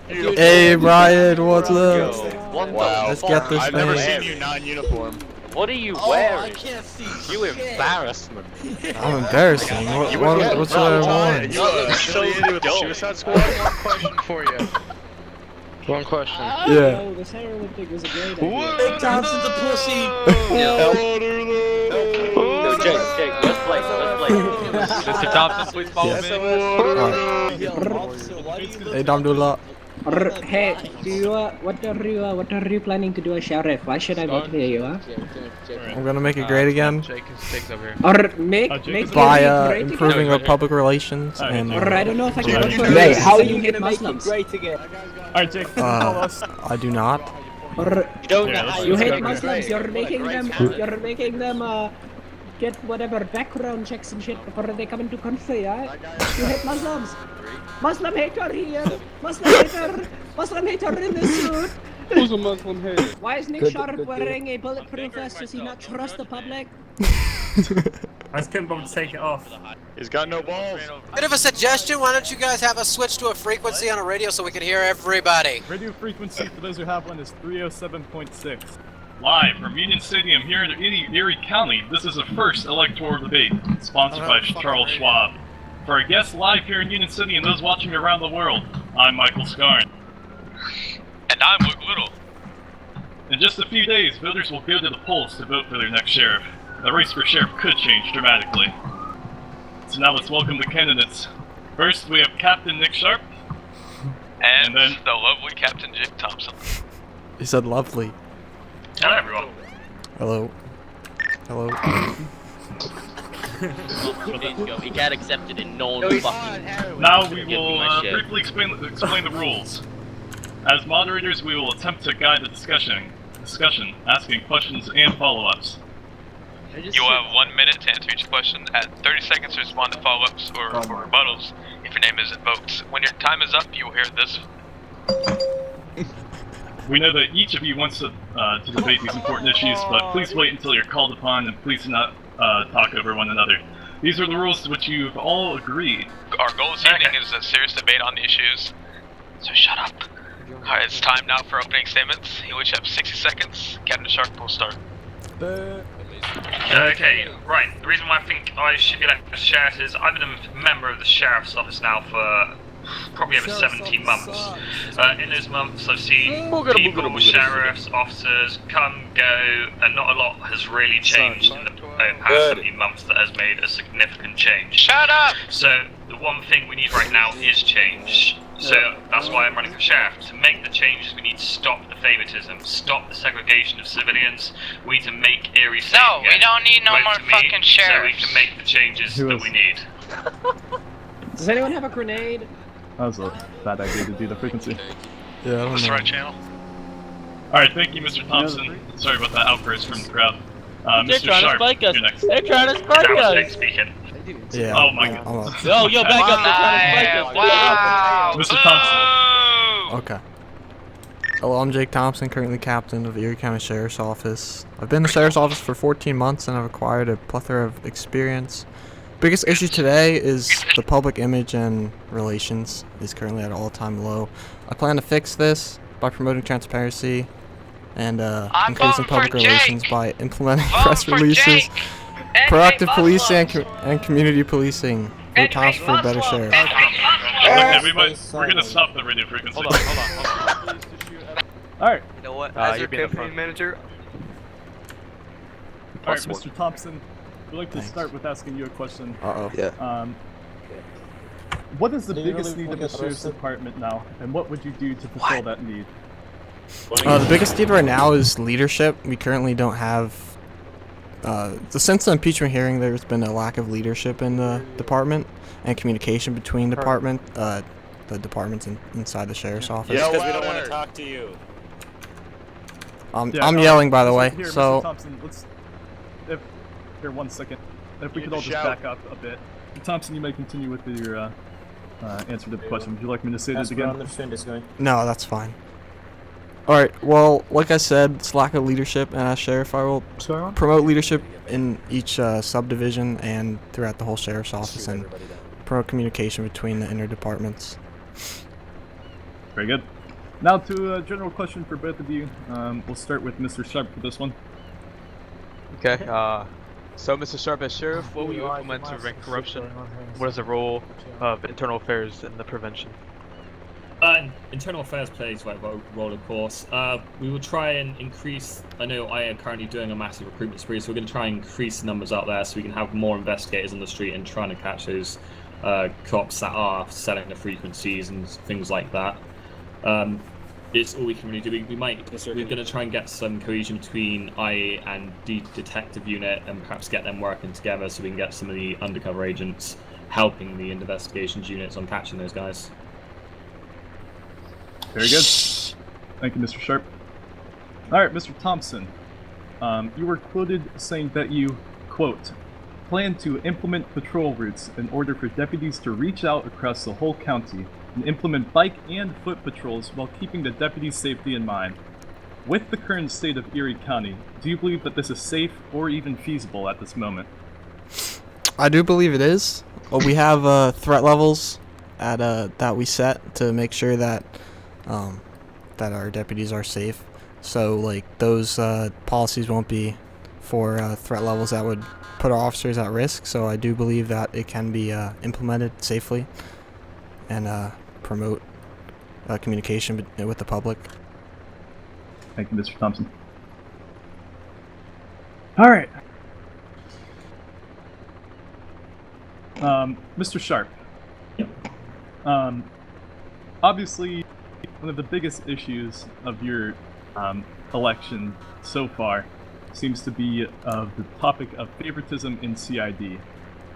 Hey, Brian, what's up? Wow. Let's get this I've never thing. seen you non-uniform. What are you wearing? You embarrassment. I'm embarrassing. What should I want? You affiliated with the Suicide Squad? One question for you. One question. Yeah. Oh, this heroin thing was a great idea. Big Thompson's a pussy. No, Jake, let's play. Mr. Thompson, please follow me. Hey, Damdullah. Hey, what are you planning to do as sheriff? Why should I vote for you, huh? I'm gonna make it great again Jake's over here. Or make by it great improving our public relations again? and Or I don't know if I can vote for Hey, you. how are You you hate gonna make it Muslims. great again? Alright, Jake, follow us. I do not. Or You don't know how you you hate Muslims. You're making them get whatever background checks and shit before they come into country, huh? You hate Muslims. Muslim hater here. Muslim hater in this suit. Who's a Muslim hater? Why is Nick Sharp wearing a bulletproof vest? Does he not trust the public? I just couldn't bother to take it off. He's got no balls. Bit of a suggestion, why don't you guys have us switch to a frequency on a radio so we can hear everybody? Radio frequency, for those who have one, is 307.6. Live from Union Stadium here in Erie County, this is the first electoral debate, sponsored by Charles Schwab. For our guests live here in Union City and those watching around the world, I'm Michael Scarn. And I'm Luke Little. In just a few days, voters will go to the polls to vote for their next sheriff. The race for sheriff could change dramatically. So now let's welcome the candidates. First, we have Captain Nick Sharp. And then the lovely Captain Jake Thompson. He said lovely. Hello, everyone. Hello. Hello. He got accepted in no fucking. Now we will briefly explain the rules. As moderators, we will attempt to guide the discussion, asking questions and follow-ups. You will have 1 minute to answer each question, at 30 seconds to respond to follow-ups or rebuttals if your name is invoked. When your time is up, you will hear this. We know that each of you wants to debate these important issues, but please wait until you're called upon and please do not talk over one another. These are the rules to which you've all agreed. Our goal this evening is a serious debate on the issues, so shut up. Alright, it's time now for opening statements. You each have 60 seconds. Captain Sharp will start. Okay, right. The reason why I think I should be elected as sheriff is I've been a member of the sheriff's office now for probably over 17 months. In those months, I've seen people, sheriffs, officers come, go, and not a lot has really changed in the past 17 months that has made a significant change. Shut up! So, the one thing we need right now is change. So, that's why I'm running for sheriff. To make the changes, we need to stop the favoritism, stop the segregation of civilians. We need to make Erie safe No, again. we don't need no Vote more for me fucking sheriffs. So we can make the changes that we need. Does anyone have a grenade? That was a bad idea to do the frequency. Yeah, I don't What's the know. right channel? Alright, thank you, Mr. Thompson. Sorry about that outburst from the crowd. They're Mr. trying Sharp, to spike us. you're next. They're trying to spike That was Jake us. speaking. Yeah. Oh my god. Yo, back up. They're trying to spike us. Wow! Mr. Thompson. Okay. Hello, I'm Jake Thompson, currently captain of the Erie County Sheriff's Office. I've been in the Sheriff's Office for 14 months and I've acquired a plethora of experience. Biggest issue today is the public image and relations is currently at an all-time low. I plan to fix this by promoting transparency and increasing public relations by implementing press releases, proactive policing and community policing. Vote Thompson for a better sheriff. Okay, we're gonna stop the radio frequency. Hold on. Alright. You know what? As your you're being campaign manager, Alright, Mr. Thompson, we'd like to start with asking you a question. Uh-oh. yeah. What is the biggest need of the Sheriff's Department now, and what would you do to fulfill that need? The biggest need right now is leadership. We currently don't have... since the impeachment hearing, there's been a lack of leadership in the department and communication between the departments inside the sheriff's office. Yeah, because we don't want to talk to you. I'm yelling, by the way. Here, So, Mr. Thompson, here, 1 second. If we You could all need to just shout. back up a bit. Thompson, you may continue with your answer to the question. Would you like me to say this again? no, that's fine. Alright, well, like I said, it's lack of leadership, and as sheriff, I will promote leadership in each subdivision and throughout the whole sheriff's office, and promote communication between the inner departments. Very good. Now to a general question for both of you. We'll start with Mr. Sharp for this one. Okay, so Mr. Sharp, as sheriff, what will you implement to prevent corruption? What is the role of internal affairs in the prevention? Internal affairs plays a role, of course. We will try and increase. I know I am currently doing a massive recruitment spree, so we're going to try and increase the numbers out there so we can have more investigators on the street and trying to catch those cops that are selling the frequencies and things like that. It's all we can really do. We're going to try and get some cohesion between IA and the detective unit and perhaps get them working together so we can get some of the undercover agents helping the investigations units on catching those guys. Very good. Thank you, Mr. Sharp. Alright, Mr. Thompson. You were quoted saying that you, quote, plan to implement patrol routes in order for deputies to reach out across the whole county and implement bike and foot patrols while keeping the deputies' safety in mind. With the current state of Erie County, do you believe that this is safe or even feasible at this moment? I do believe it is. Well, we have threat levels at that we set to make sure that that our deputies are safe. So like those policies won't be for threat levels that would put our officers at risk. So I do believe that it can be implemented safely and promote communication with the public. Thank you, Mr. Thompson. Alright. Mr. Sharp. Obviously, one of the biggest issues of your election so far seems to be the topic of favoritism in CID.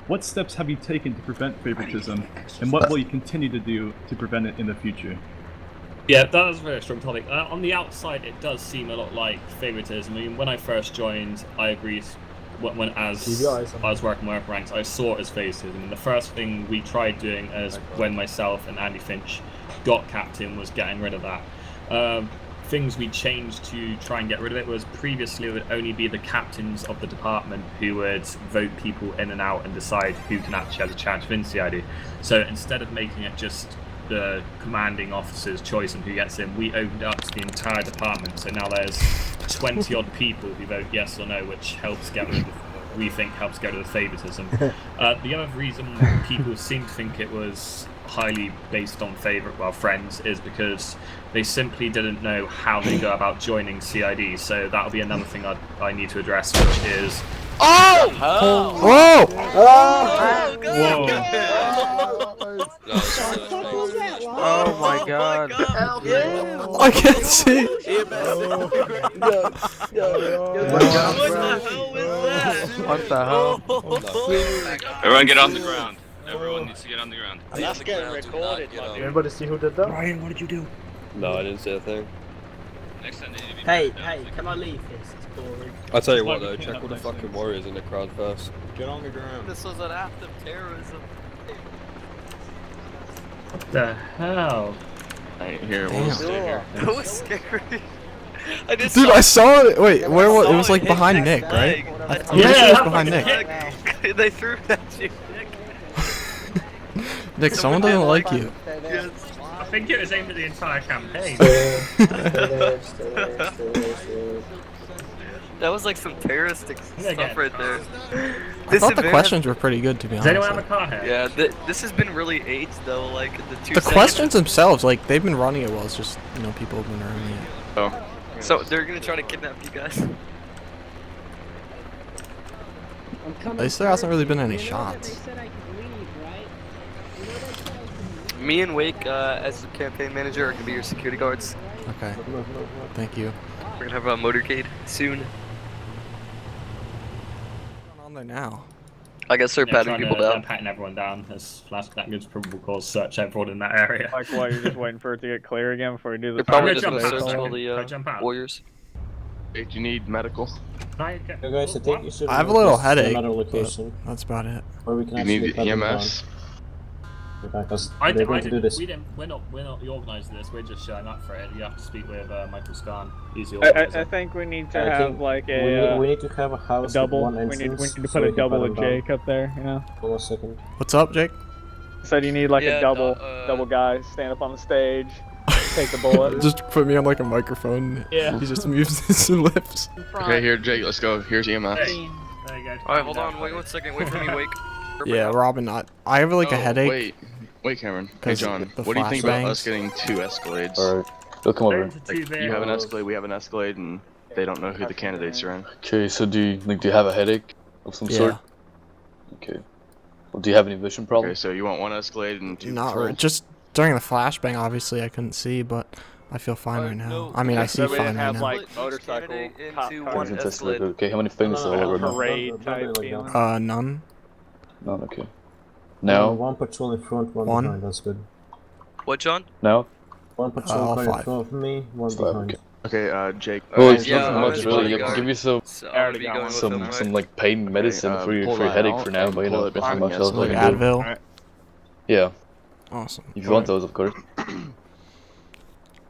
What steps have you taken to prevent favoritism, and what will you continue to do to prevent it in the future? Yeah, that was a very strong topic. On the outside, it does seem a lot like favoritism. I mean, when I first joined, I agreed. As I was working my upper ranks, I saw it as favoritism. And the first thing we tried doing as when myself and Andy Finch got captain was getting rid of that. Things we changed to try and get rid of it was previously it would only be the captains of the department who would vote people in and out and decide who can actually have a chance win CID. So instead of making it just the commanding officer's choice and who gets in, we opened up to the entire department. So now there's 20 odd people who vote yes or no, which helps get rid of, we think helps get rid of favoritism. The other reason people seem to think it was highly based on friends is because they simply didn't know how they go about joining CID. So that'll be another thing I need to address, which is Oh! Whoa! Oh my god. I can't see. What the hell? Everyone get on the ground. Everyone needs to get on the ground. That's getting recorded, my dude. Everybody see who did that? Ryan, what did you do? No, I didn't say a thing. Next time they need to be Hey, back down. can I leave this? It's boring. I'll tell you what though, check all the fucking warriors in the crowd first. Get on the ground. This was an act of terrorism. what the hell? I ain't here. Damn. We'll stay here. That was scary. Dude, I saw it. Wait, where was it? Was like behind Nick, right? I'm pretty sure it was behind Nick. They threw it at you, Nick. Nick, someone doesn't like you. I think it was aimed at the entire campaign. That was like some terroristic stuff right there. I thought the questions were pretty good, to be Does honest. anyone have a car here? Yeah, this has been really aged though, like the 2 The seconds. questions themselves, like, they've been running it well. It's just, people have been running it. Oh. So they're gonna try to kidnap you guys. At least there hasn't really been any shots. Me and Wake, as the campaign manager, are gonna be your security guards. Okay. Thank you. We're gonna have a motorcade soon. What's going on there now? I guess they're patting people They're down. patting everyone down. As that gives probable cause search everyone in that area. Like what, you're just waiting for it to get clear again before you do They're the probably I'm just gonna gonna jump out. search all Can I the jump out? warriors. Hey, do you need medical? I have a little headache, but that's about it. Where we can You need EMS? We're not organising this. We're just showing up for it. You have to speak with Michael Scan. He's the organizer. I think we need to have like a we need to have a house double. with one We need entrance, to so put we a can double pat with them down. Jake up there, you know. Hold on a second. What's up, Jake? Said you need like Yeah, a double guy stand up on the stage. take the bullet. Just put me on like a microphone. Yeah. He just moves his lips. Okay, here, Jake, let's go. Here's EMS. There you go. Alright, hold on, wait 1 second, wait for me, Wake. Yeah, Robin, I have like a headache. Wait, Cameron. Hey, 'Cause John, the what do you think about flashbangs. us getting 2 Escalades? Alright, they'll come over. Like, you have an Escalade, we have an Escalade, and they don't know who the candidates are in. Okay, so do you have a headache of some sort? Okay. Well, do you have any vision Okay, problems? so you want 1 Escalade and 2 Not patrols? really. Just during the flashbang, obviously I couldn't see, but I feel fine right now. I mean, I see fine right now. like motorcycle cop into cars. one Fantastic. Escalade. Okay, how many things are over now? Parade type feeling. None. None, okay. Now? One patrol in front, One. behind, that's good. What, John? Now? One all patrol in 5. front of me, one Five, behind. okay. Okay, Jake. Oh, it's yeah, nothing I'm much his really. I bodyguard. can give you some So I'll be going with him, some right? like pain medicine Okay, for your pull that headache out for now, and but you pull know, it there's not behind much the else I Like can do. Advil. Yeah, Awesome. if you want those, of course. All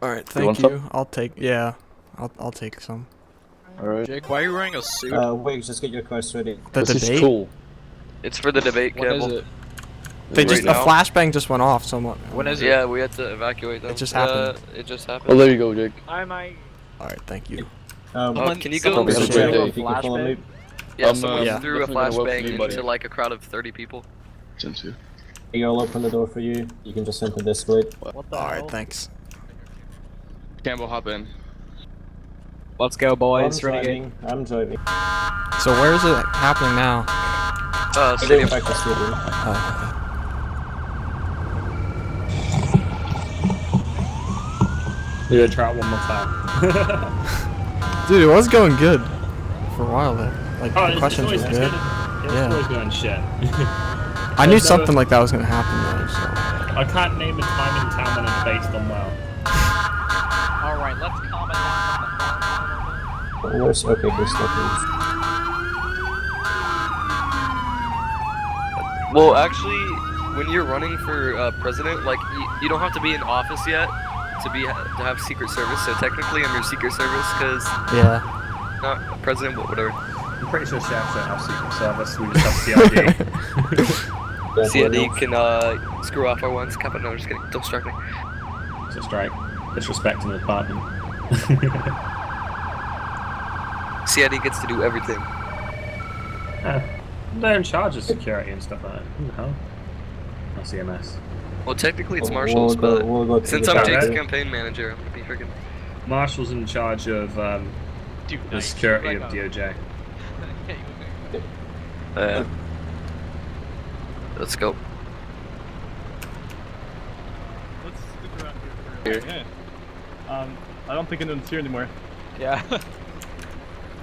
right, want thank some? you. I'll take. Yeah, I'll take some. Alright. Jake, why are you wearing a suit? Wait, just get your cars ready. The This is debate. cool. It's for the debate, When is Campbell. it? They Right just now? a flashbang just went off. So When is it? Yeah, we had to evacuate them. It just happened. It just happened. Well, there you go, Jake. I might. all right, thank you. Can you go Probably have a great day. If you can follow me. Yeah, I'm, someone yeah. threw a definitely gonna work for flashbang you, buddy. into like a crowd of 30 people. Jinsu. I'll open the door for you. You can just enter this way. What the All hell? right, thanks. Campbell, hop in. Let's go, boys. Renegade. I'm driving. So where is it happening now? Stadium. Back to stadium. Do the trot one more time. Dude, it was going good for a while there. Like Oh, the questions were good. It's Yeah. always doing shit. I knew something like that was gonna happen though. So. I can't name a time in town when it's based on well. Alright, let's calm it down. Where's okay, good stuff. Well, actually, when you're running for president, like you don't have to be in office yet to have Secret Service. So technically, I'm your Secret Service because Yeah. not president, but whatever. I'm pretty sure chefs don't have Secret Service. We just have CID. CID can screw off our ones. Kappa, no, just kidding. Don't strike me. It's a strike. Disrespecting the department. CID gets to do everything. They're in charge of security and stuff like that. Who the hell? Not CMS. Well, technically it's Marshall's, but we'll go to since the I'm back. Jake's campaign manager, I'm gonna be freaking. Marshall's in charge of the security of DOJ. Let's go. Let's stick around here for a minute. I don't think anyone's here anymore. Yeah.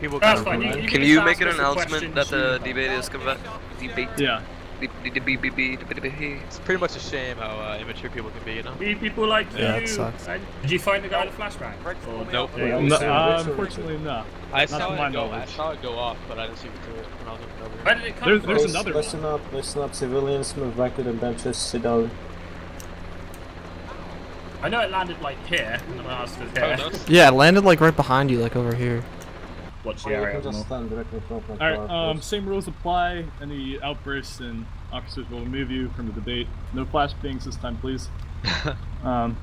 People That's come fine. around. Can you make an announcement that the debate is coming back? Debate. Yeah. It's pretty much a shame how immature people can be, you know? People like Yeah, you. it sucks. Did you find the guy with the flashbang? Or Nope. Yeah, No, so- unfortunately, no. I Not to saw my it go. I knowledge. saw it go off, but I didn't see it do it when I was looking over Where here. did it come from? There's another one. Listen up, civilians, move back to the benches, sit down. I know it landed like here, and then I asked if here. Yeah, it landed like right behind you, like over here. Watch the You area. can just stand directly in front of my car, Alright, please. same rules apply. Any outbursts and officers will remove you from the debate. No flashbangs this time, please. Alright,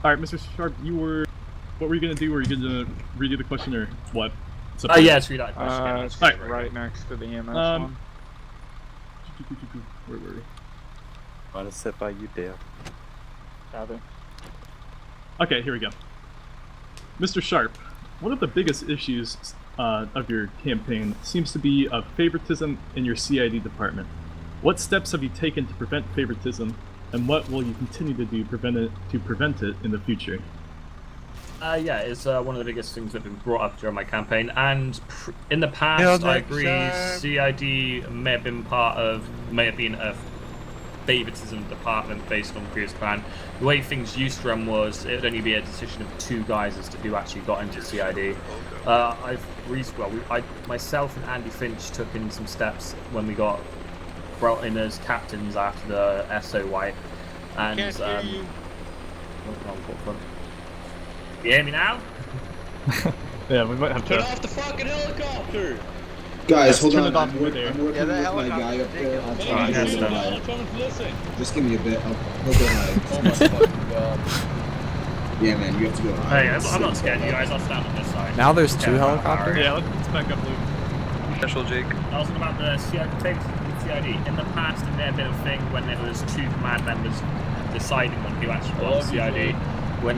Mr. Sharp, what were you gonna do? Were you gonna redo the question or what? Oh yeah, it's read that question. it's right next to the EMS Where were we? Want to sit by you, Dale? Okay, here we go. Mr. Sharp, one of the biggest issues of your campaign seems to be of favoritism in your CID department. What steps have you taken to prevent favoritism, and what will you continue to do to prevent it in the future? Yeah, it's one of the biggest things that have been brought up during my campaign, and in the past, I agree, CID may have been a favoritism department based on previous plan. The way things used to run was it would only be a decision of 2 guys as to who actually got into CID. Myself and Andy Finch took in some steps when we got brought in as captains after the SO wipe, and you hear me now? Yeah, we might have to. Turn off the fucking helicopter! Guys, hold hold on, on. I'm working with my guy up there. I'll try Alright, to that's get done. him. I'm trying to listen. Just give me a bit. He'll go high. Oh my fucking god. Yeah, man, you have to go. Hey, I'm not scared, you guys. I'll stand on this side. Now there's two helicopters? Yeah, let's back up, Luke. Special Jake. I was about the CID. In the past, it may have been a thing when there was two command members deciding on who actually got CID. When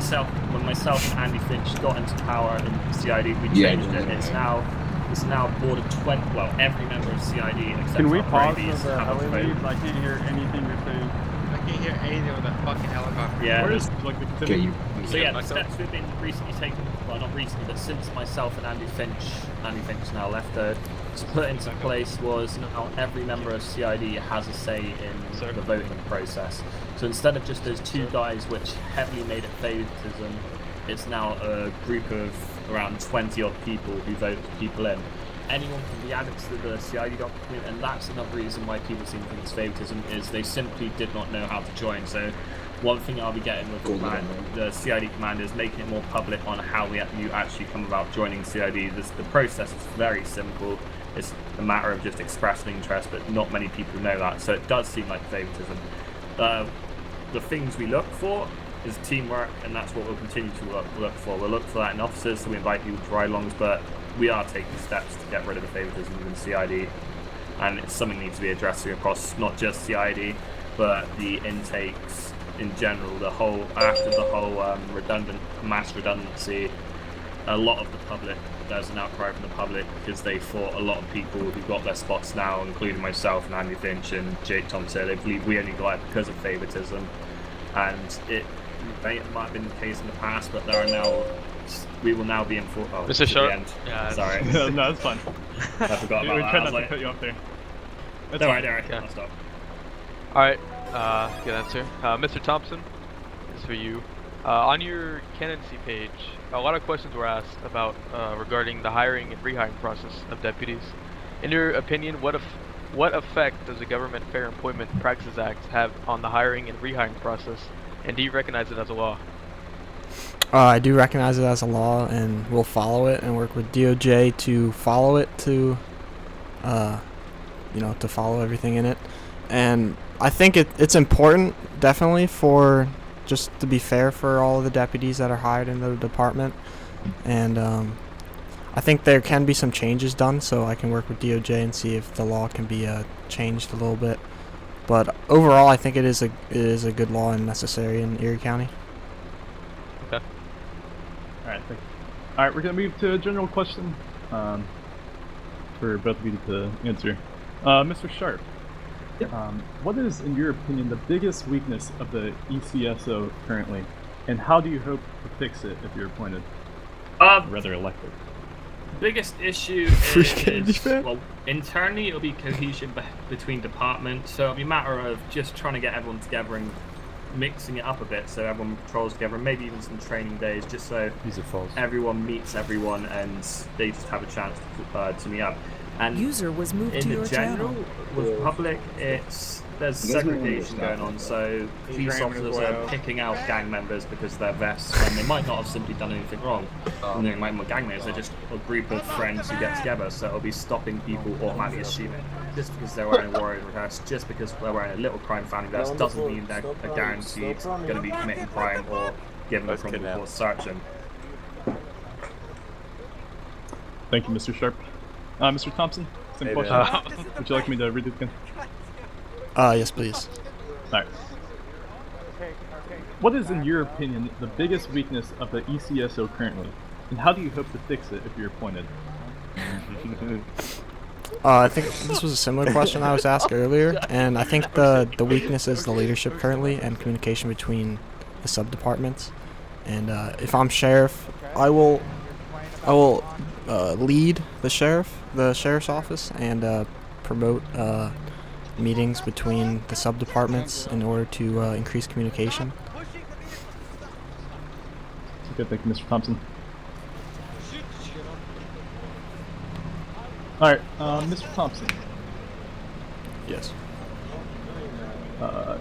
myself and Andy Finch got into power in CID, we changed it. It's now board of 20. Well, every member of CID except Can we for pause Brady's for the have a vote. heli? I can't hear anything you're saying. I can't hear anything with that fucking helicopter. Yeah. Where is like the Okay, you. So yeah, the steps we've been recently taken, well not recently, but since myself and Andy Finch now left to put into place was now every member of CID has a say in the voting process. So instead of just those two guys which heavily made it favoritism, it's now a group of around 20 odd people who vote people in. Anyone can be added to the CID document, and that's another reason why people seem to think it's favoritism, is they simply did not know how to join. So one thing I'll be getting with the CID command is making it more public on how you actually come about joining CID. The process is very simple. It's a matter of just expressing interest, but not many people know that. So it does seem like favoritism. The things we look for is teamwork, and that's what we'll continue to look for. We'll look for that in officers, so we invite people to ride-alongs, but we are taking steps to get rid of the favoritism in CID, and it's something that needs to be addressed across not just CID, but the intakes in general. After the whole mass redundancy, a lot of the public, there's an outcry from the public because they thought a lot of people who got their spots now, including myself and Andy Finch and Jake Thompson, they believe we only got it because of favoritism, and it might have been the case in the past, but we will now be in full. Oh, Mr. Sharp? Yeah, sorry. No, that's fine. I forgot about We that. tried not to cut you off there. Don't worry, I'll stop. Alright, good answer. Mr. Thompson, this is for you. On your candidacy page, a lot of questions were asked about regarding the hiring and rehiring process of deputies. In your opinion, what effect does the Government Fair Employment Practices Act have on the hiring and rehiring process, and do you recognize it as a law? I do recognize it as a law, and we'll follow it and work with DOJ to follow it, to follow everything in it. And I think it's important, definitely, for just to be fair for all of the deputies that are hired in the department. And I think there can be some changes done, so I can work with DOJ and see if the law can be changed a little bit. But overall, I think it is a good law and necessary in Erie County. Okay. Alright, thank you. Alright, we're going to move to a general question for both of you to answer. Mr. Sharp, what is, in your opinion, the biggest weakness of the ECSO currently, and how do you hope to fix it if you're appointed? Or rather elected? Biggest issue is, well, internally it'll be cohesion between departments, so it'll be a matter of just trying to get everyone together and mixing it up a bit so everyone patrols together, and maybe even some training days, just so everyone meets everyone and they just have a chance to meet up. And user was moved in to the your general, channel. with public, there's segregation going on, so police officers are picking out gang members because they're vests, and they might not have simply done anything wrong. And they might not be gang members, they're just a group of friends who get together, so it'll be stopping people automatically assuming just because they're wearing a warrior vest, just because they're wearing a little crime family vest, doesn't mean they're guaranteed going to be committing crime or given a criminal court searching. Thank you, Mr. Sharp. Mr. Thompson, same question. Would you like me to read it again? Yes, please. Alright. What is, in your opinion, the biggest weakness of the ECSO currently, and how do you hope to fix it if you're appointed? I think this was a similar question I was asked earlier, and I think the weakness is the leadership currently and communication between the sub-departments. And if I'm sheriff, I will lead the sheriff's office, and promote meetings between the sub-departments in order to increase communication. Okay, thank you, Mr. Thompson. Alright, Mr. Thompson. Yes.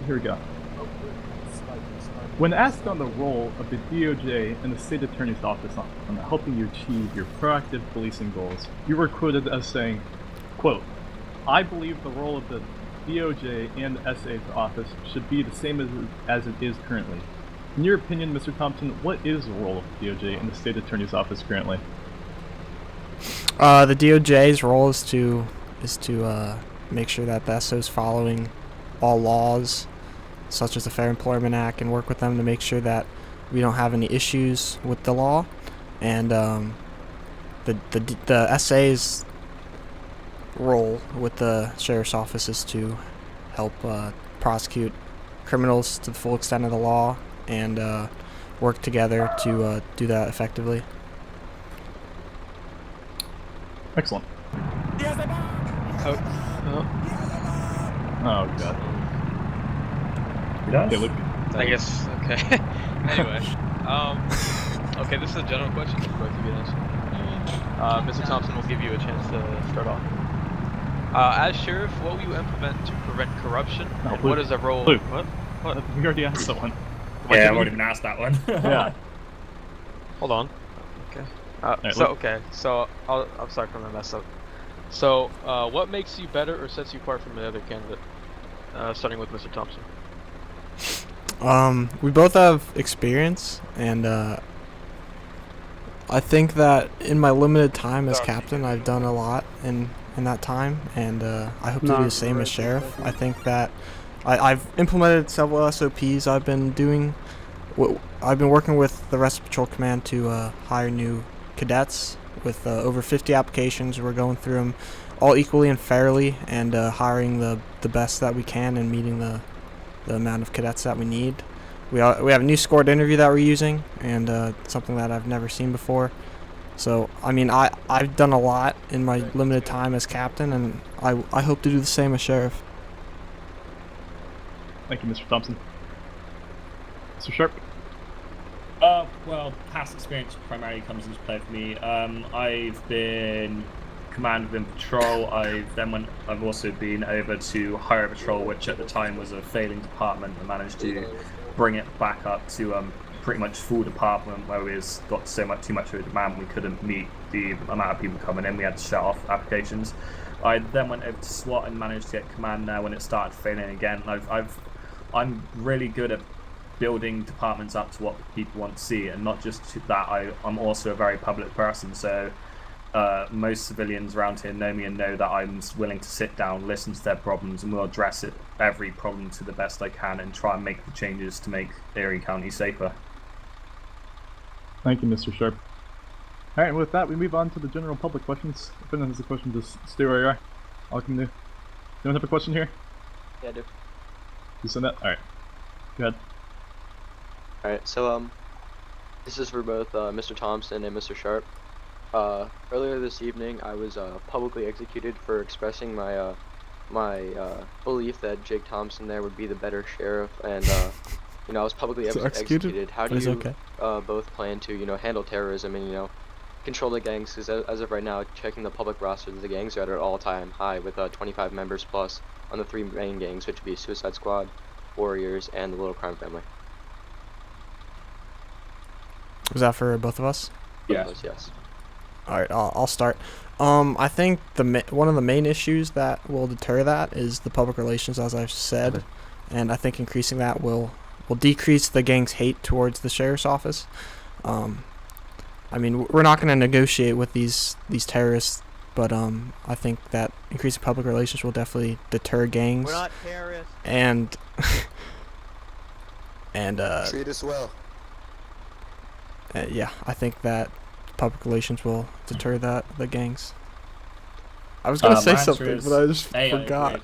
Here we go. When asked on the role of the DOJ and the State Attorney's Office on helping you achieve your proactive policing goals, you were quoted as saying, quote, "I believe the role of the DOJ and the SA's office should be the same as it is currently. In your opinion, Mr. Thompson, what is the role of the DOJ in the state attorney's office currently? The DOJ's role is to make sure that the SO is following all laws, such as the Fair Employment Act, and work with them to make sure that we don't have any issues with the law. And the SA's role with the sheriff's office is to help prosecute criminals to the full extent of the law and work together to do that effectively. Excellent. Oh god. Yes? Okay, look. I guess, okay. Anyway, okay, this is a general question for both of you guys. Mr. Thompson will give you a chance to start off. As sheriff, what will you implement to prevent corruption? No, and Luke. what is the role? Luke. What? We already asked that one. Yeah, I've already been asked that one. Yeah. Hold on. Okay. Right, So look. okay. So I'm sorry for my mess up. So what makes you better or sets you apart from the other candidate? Starting with Mr. Thompson. We both have experience, and I think that in my limited time as captain, I've done a lot in that time, and I hope to do the same as sheriff. I think that I've implemented several SOPs. I've been working with the Rescue Patrol Command to hire new cadets with over 50 applications. We're going through them all equally and fairly, and hiring the best that we can and meeting the amount of cadets that we need. We have a new scored interview that we're using, and something that I've never seen before. So, I mean, I've done a lot in my limited time as captain, and I hope to do the same as sheriff. Thank you, Mr. Thompson. Mr. Sharp? Well, past experience primarily comes into play for me. I've been command within patrol. I've also been over to higher patrol, which at the time was a failing department, and managed to bring it back up to pretty much full department, where we got too much of a demand. We couldn't meet the amount of people coming in. We had to shut off applications. I then went over to SWAT and managed to get command there when it started failing again. I'm really good at building departments up to what people want to see, and not just that. I'm also a very public person, so most civilians around here know me and know that I'm willing to sit down, listen to their problems, and we'll address every problem to the best I can and try and make the changes to make Erie County safer. Thank you, Mr. Sharp. Alright, and with that, we move on to the general public questions. If anyone has a question, just stay where you are. I'll come to you. Anyone have a question here? Yeah, I do. You send that? Alright. Go ahead. Alright, so, this is for both Mr. Thompson and Mr. Sharp. Earlier this evening, I was publicly executed for expressing my belief that Jake Thompson there would be the better sheriff, and you know, I was publicly executed. How do you both plan to handle terrorism and control the gangs? Because as of right now, checking the public rosters, the gangs are at an all-time high with 25 members plus on the 3 main gangs, which would be Suicide Squad, Warriors, and the Little Crime Family. Was that for both of us? Yes. Alright, I'll start. I think one of the main issues that will deter that is the public relations, as I've said, and I think increasing that will decrease the gang's hate towards the sheriff's office. I mean, we're not going to negotiate with these terrorists, but I think that increasing public relations will definitely deter gangs. We're not terrorists. And treat us well. Yeah, I think that public relations will deter the gangs. I was gonna say something, but I just forgot.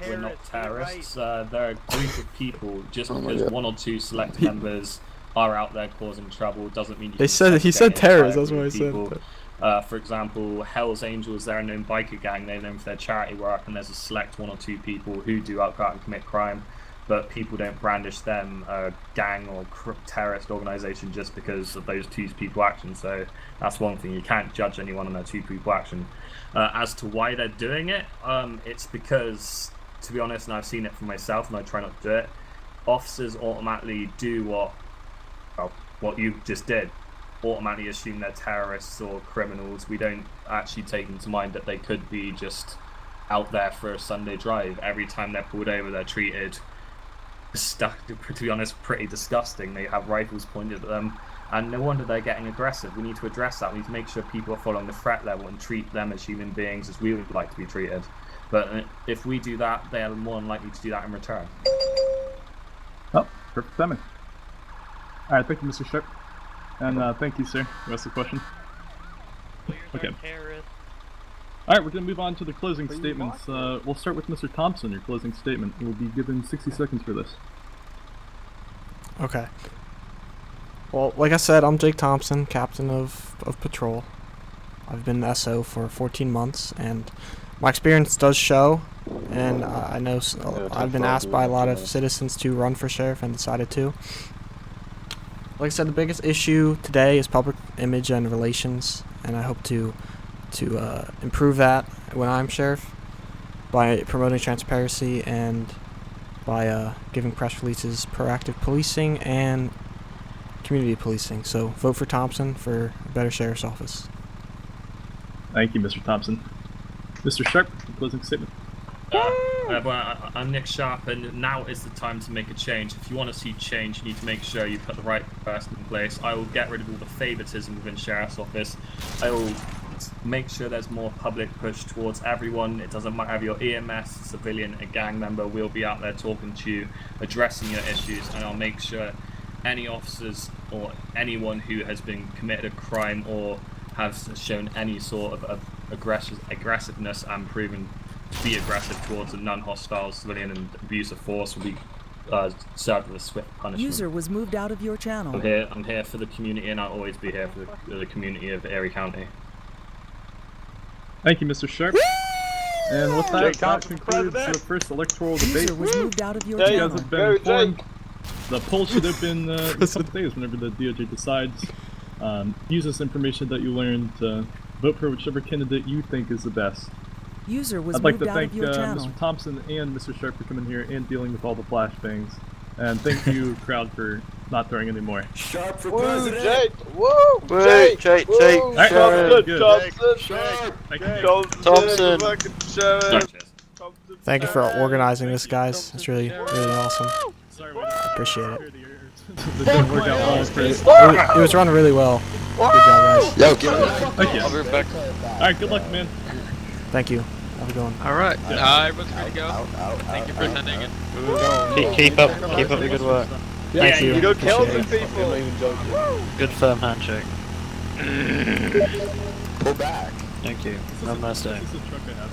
We're not terrorists. They're a group of people. Just because 1 or 2 select members are out there causing trouble doesn't mean he said terrorists. That's what I said. For example, Hell's Angels, they're a known biker gang. They're known for their charity work, and there's a select 1 or 2 people who do go out and commit crime. But people don't brandish them a gang or terrorist organization just because of those 2 people action. So that's one thing. You can't judge anyone on their 2 people action. As to why they're doing it, it's because, to be honest, and I've seen it for myself, and I try not to do it, officers automatically do what you just did. Automatically assume they're terrorists or criminals. We don't actually take into mind that they could be just out there for a Sunday drive. Every time they're pulled over, they're treated to be honest, pretty disgusting. They have rifles pointed at them, and no wonder they're getting aggressive. We need to address that. We need to make sure people are following the threat level and treat them as human beings as we would like to be treated. But if we do that, they are more than likely to do that in return. Oh, perfect timing. Alright, thank you, Mr. Sharp. And thank you, sir. You asked the question? Okay. Alright, we're going to move on to the closing statements. We'll start with Mr. Thompson, your closing statement. You will be given 60 seconds for this. Okay. Well, like I said, I'm Jake Thompson, captain of patrol. I've been SO for 14 months, and my experience does show, and I know I've been asked by a lot of citizens to run for sheriff and decided to. Like I said, the biggest issue today is public image and relations, and I hope to improve that when I'm sheriff by promoting transparency and by giving press releases, proactive policing, and community policing. So vote for Thompson for a better sheriff's office. Thank you, Mr. Thompson. Mr. Sharp, closing statement. I'm Nick Sharp, and now is the time to make a change. If you want to see change, you need to make sure you put the right person in place. I will get rid of all the favoritism within Sheriff's Office. I will make sure there's more public push towards everyone. It doesn't matter if you're EMS, civilian, a gang member, we'll be out there talking to you, addressing your issues, and I'll make sure any officers or anyone who has been committed a crime or has shown any sort of aggressiveness and proven to be aggressive towards a non-hostile civilian and abuse of force will be served with a swift punishment. User was moved out of your channel. I'm here for the community, and I'll always be here for the community of Erie County. Thank you, Mr. Sharp. And with that, that concludes the first electoral debate. User was moved out of your You channel. guys have been informed. The poll should have been recent days whenever the DOJ decides. Use this information that you learned to vote for whichever candidate you think is the best. User was I'd like moved to out thank of your channel. Mr. Thompson and Mr. Sharp for coming here and dealing with all the flashbangs. And thank you, crowd, for not throwing any more. Sharp for Woo, president. Jake! Woo! Jake! Jake! Jake! All right, Sharp! good. Thompson! Sharp! Thank you. Thompson! Thank you for organizing this, guys. It's really awesome. Appreciate it. It didn't work out well for you. It was running really well. Good job, guys. Yo, give it. Thank you. I'll be right back. Alright, good luck, man. Thank you. Have a good one. Alright, everyone's ready to go. Thank you for attending it. Keep up the good work. Thank you. You go kill Appreciate some it. people. Good firm handshake. Pull back. Thank you. Have a nice day. This is a truck I have.